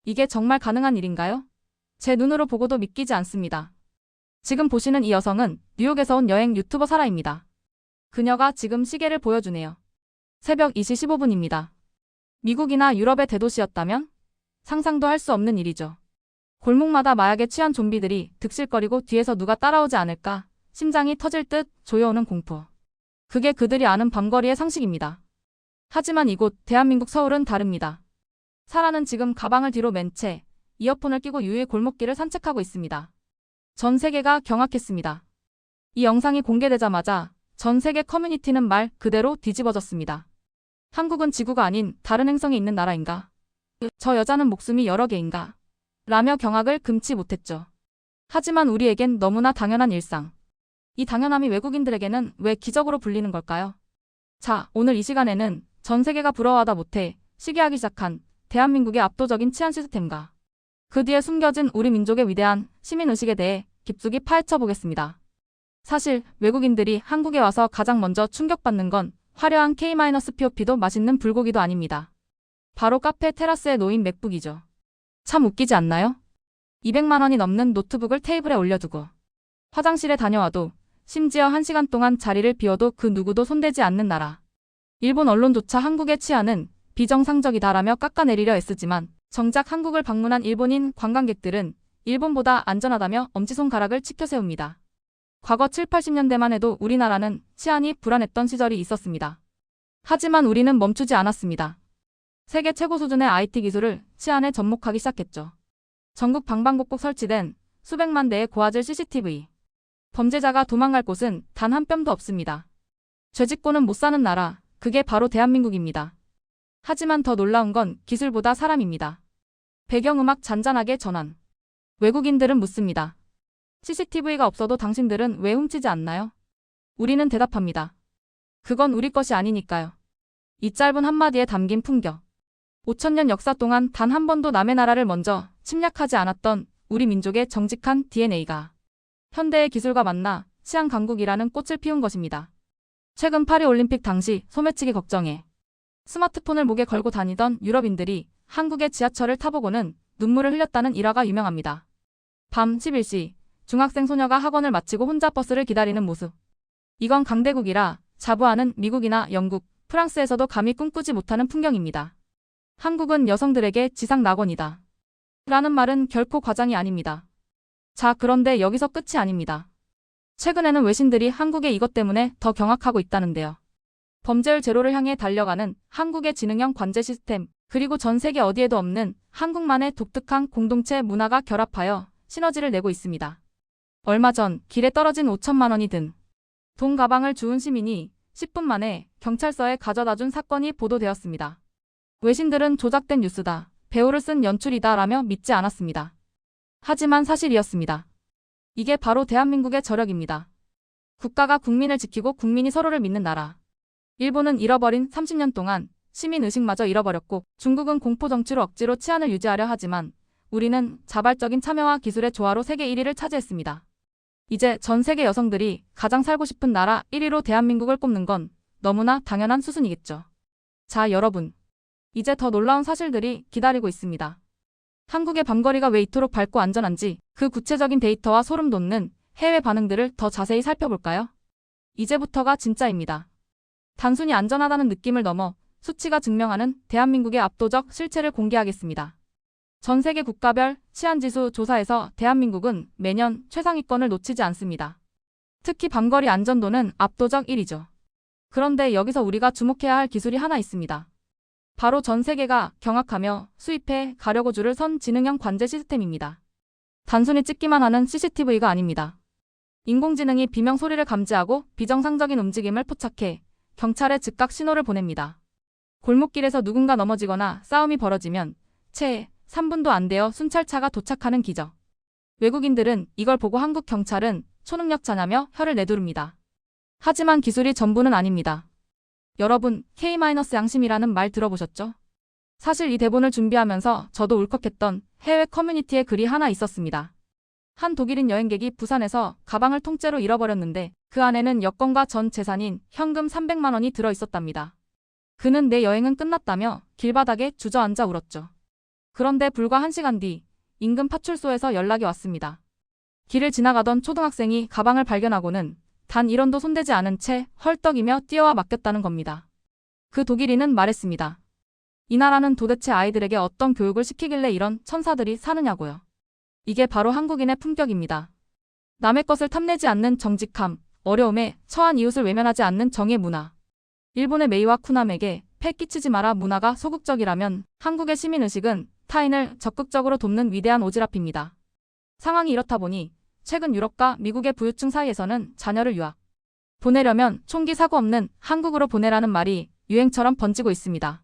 이게 정말 가능한 일인가요? 제 눈으로 보고도 믿기지 않습니다. 지금 보시는 이 여성은 뉴욕에서 온 여행 유튜버 사라입니다. 그녀가 지금 시계를 보여주네요. 새벽 2시 15분입니다. 미국이나 유럽의 대도시였다면? 상상도 할 수 없는 일이죠. 골목마다 마약에 취한 좀비들이 득실거리고 뒤에서 누가 따라오지 않을까 심장이 터질 듯 조여오는 공포. 그게 그들이 아는 밤거리의 상식입니다. 하지만 이곳 대한민국 서울은 다릅니다. 사라는 지금 가방을 뒤로 맨 채 이어폰을 끼고 유유히 골목길을 산책하고 있습니다. 전 세계가 경악했습니다. 이 영상이 공개되자마자 전 세계 커뮤니티는 말 그대로 뒤집어졌습니다. 한국은 지구가 아닌 다른 행성에 있는 나라인가? 저 여자는 목숨이 여러 개인가? 라며 경악을 금치 못했죠. 하지만 우리에겐 너무나 당연한 일상. 이 당연함이 외국인들에게는 왜 기적으로 불리는 걸까요? 자, 오늘 이 시간에는 전 세계가 부러워하다 못해 시기하기 시작한 대한민국의 압도적인 치안 시스템과 그 뒤에 숨겨진 우리 민족의 위대한 시민의식에 대해 깊숙이 파헤쳐 보겠습니다. 사실 외국인들이 한국에 와서 가장 먼저 충격받는 건 화려한 K-POP도 맛있는 불고기도 아닙니다. 바로 카페 테라스에 놓인 맥북이죠. 참 웃기지 않나요? 200만 원이 넘는 노트북을 테이블에 올려두고 화장실에 다녀와도 심지어 1시간 동안 자리를 비워도 그 누구도 손대지 않는 나라. 일본 언론조차 한국의 치안은 비정상적이다라며 깎아내리려 애쓰지만 정작 한국을 방문한 일본인 관광객들은 일본보다 안전하다며 엄지손가락을 치켜세웁니다. 과거 7, 80년대만 해도 우리나라는 치안이 불안했던 시절이 있었습니다. 하지만 우리는 멈추지 않았습니다. 세계 최고 수준의 IT 기술을 치안에 접목하기 시작했죠. 전국 방방곡곡 설치된 수백만 대의 고화질 CCTV. 범죄자가 도망갈 곳은 단 한 뼘도 없습니다. 죄짓고는 못 사는 나라, 그게 바로 대한민국입니다. 하지만 더 놀라운 건 기술보다 사람입니다. 배경음악 잔잔하게 전환. 외국인들은 묻습니다. CCTV가 없어도 당신들은 왜 훔치지 않나요? 우리는 대답합니다. 그건 우리 것이 아니니까요. 이 짧은 한마디에 담긴 풍경. 5,000년 역사 동안 단 한 번도 남의 나라를 먼저 침략하지 않았던 우리 민족의 정직한 DNA가 현대의 기술과 만나 치안 강국이라는 꽃을 피운 것입니다. 최근 파리올림픽 당시 소매치기 걱정에 스마트폰을 목에 걸고 다니던 유럽인들이 한국의 지하철을 타보고는 눈물을 흘렸다는 일화가 유명합니다. 밤 11시 중학생 소녀가 학원을 마치고 혼자 버스를 기다리는 모습. 이건 강대국이라 자부하는 미국이나 영국, 프랑스에서도 감히 꿈꾸지 못하는 풍경입니다. 한국은 여성들에게 지상 낙원이다. 라는 말은 결코 과장이 아닙니다. 자, 그런데 여기서 끝이 아닙니다. 최근에는 외신들이 한국의 이것 때문에 더 경악하고 있다는데요. 범죄율 제로를 향해 달려가는 한국의 지능형 관제 시스템, 그리고 전 세계 어디에도 없는 한국만의 독특한 공동체 문화가 결합하여 시너지를 내고 있습니다. 얼마 전 길에 떨어진 5천만 원이 든 돈 가방을 주운 시민이 10분 만에 경찰서에 가져다준 사건이 보도되었습니다. 외신들은 조작된 뉴스다, 배우를 쓴 연출이다 라며 믿지 않았습니다. 하지만 사실이었습니다. 이게 바로 대한민국의 저력입니다. 국가가 국민을 지키고 국민이 서로를 믿는 나라. 일본은 잃어버린 30년 동안 시민의식마저 잃어버렸고 중국은 공포정치로 억지로 치안을 유지하려 하지만 우리는 자발적인 참여와 기술의 조화로 세계 1위를 차지했습니다. 이제 전 세계 여성들이 가장 살고 싶은 나라 1위로 대한민국을 꼽는 건 너무나 당연한 수순이겠죠. 자, 여러분. 이제 더 놀라운 사실들이 기다리고 있습니다. 한국의 밤거리가 왜 이토록 밝고 안전한지 그 구체적인 데이터와 소름 돋는 해외 반응들을 더 자세히 살펴볼까요? 이제부터가 진짜입니다. 단순히 안전하다는 느낌을 넘어 수치가 증명하는 대한민국의 압도적 실체를 공개하겠습니다. 전 세계 국가별 치안지수 조사에서 대한민국은 매년 최상위권을 놓치지 않습니다. 특히 밤거리 안전도는 압도적 1위죠. 그런데 여기서 우리가 주목해야 할 기술이 하나 있습니다. 바로 전 세계가 경악하며 수입해 가려고 줄을 선 지능형 관제 시스템입니다. 단순히 찍기만 하는 CCTV가 아닙니다. 인공지능이 비명 소리를 감지하고 비정상적인 움직임을 포착해 경찰에 즉각 신호를 보냅니다. 골목길에서 누군가 넘어지거나 싸움이 벌어지면 채 3분도 안 되어 순찰차가 도착하는 기적. 외국인들은 이걸 보고 한국 경찰은 초능력자냐며 혀를 내두릅니다. 하지만 기술이 전부는 아닙니다. 여러분, K-양심이라는 말 들어보셨죠? 사실 이 대본을 준비하면서 저도 울컥했던 해외 커뮤니티에 글이 하나 있었습니다. 한 독일인 여행객이 부산에서 가방을 통째로 잃어버렸는데 그 안에는 여권과 전 재산인 현금 300만 원이 들어 있었답니다. 그는 내 여행은 끝났다며 길바닥에 주저앉아 울었죠. 그런데 불과 1시간 뒤 인근 파출소에서 연락이 왔습니다. 길을 지나가던 초등학생이 가방을 발견하고는 단 1원도 손대지 않은 채 헐떡이며 뛰어와 맡겼다는 겁니다. 그 독일인은 말했습니다. 이 나라는 도대체 아이들에게 어떤 교육을 시키길래 이런 천사들이 사느냐고요. 이게 바로 한국인의 품격입니다. 남의 것을 탐내지 않는 정직함, 어려움에 처한 이웃을 외면하지 않는 정의 문화. 일본의 메이와 쿠남에게 패 끼치지 마라 문화가 소극적이라면 한국의 시민의식은 타인을 적극적으로 돕는 위대한 오지랖입니다. 상황이 이렇다 보니 최근 유럽과 미국의 부유층 사이에서는 자녀를 유학 보내려면 총기 사고 없는 한국으로 보내라는 말이 유행처럼 번지고 있습니다.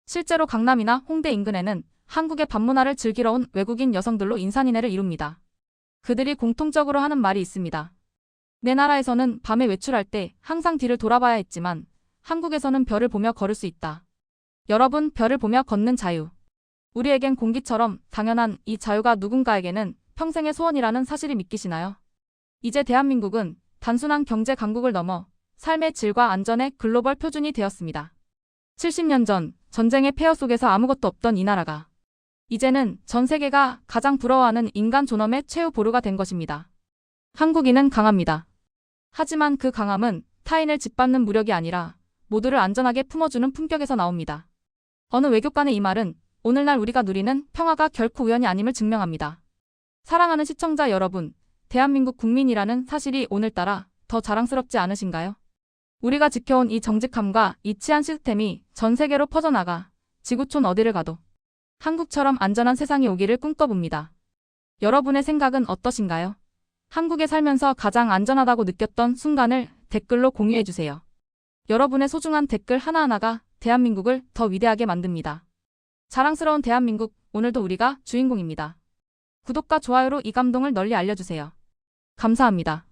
실제로 강남이나 홍대 인근에는 한국의 밤문화를 즐기러 온 외국인 여성들로 인산인해를 이룹니다. 그들이 공통적으로 하는 말이 있습니다. 내 나라에서는 밤에 외출할 때 항상 뒤를 돌아봐야 했지만 한국에서는 별을 보며 걸을 수 있다. 여러분, 별을 보며 걷는 자유. 우리에겐 공기처럼 당연한 이 자유가 누군가에게는 평생의 소원이라는 사실이 믿기시나요? 이제 대한민국은 단순한 경제 강국을 넘어 삶의 질과 안전의 글로벌 표준이 되었습니다. 70년 전 전쟁의 폐허 속에서 아무것도 없던 이 나라가 이제는 전 세계가 가장 부러워하는 인간 존엄의 최후 보루가 된 것입니다. 한국인은 강합니다. 하지만 그 강함은 타인을 짓밟는 무력이 아니라 모두를 안전하게 품어주는 품격에서 나옵니다. 어느 외교관의 이 말은 오늘날 우리가 누리는 평화가 결코 우연이 아님을 증명합니다. 사랑하는 시청자 여러분, 대한민국 국민이라는 사실이 오늘따라 더 자랑스럽지 않으신가요? 우리가 지켜온 이 정직함과 이 치안 시스템이 전 세계로 퍼져나가 지구촌 어디를 가도 한국처럼 안전한 세상이 오기를 꿈꿔봅니다. 여러분의 생각은 어떠신가요? 한국에 살면서 가장 안전하다고 느꼈던 순간을 댓글로 공유해주세요. 여러분의 소중한 댓글 하나하나가 대한민국을 더 위대하게 만듭니다. 자랑스러운 대한민국, 오늘도 우리가 주인공입니다. 구독과 좋아요로 이 감동을 널리 알려주세요. 감사합니다.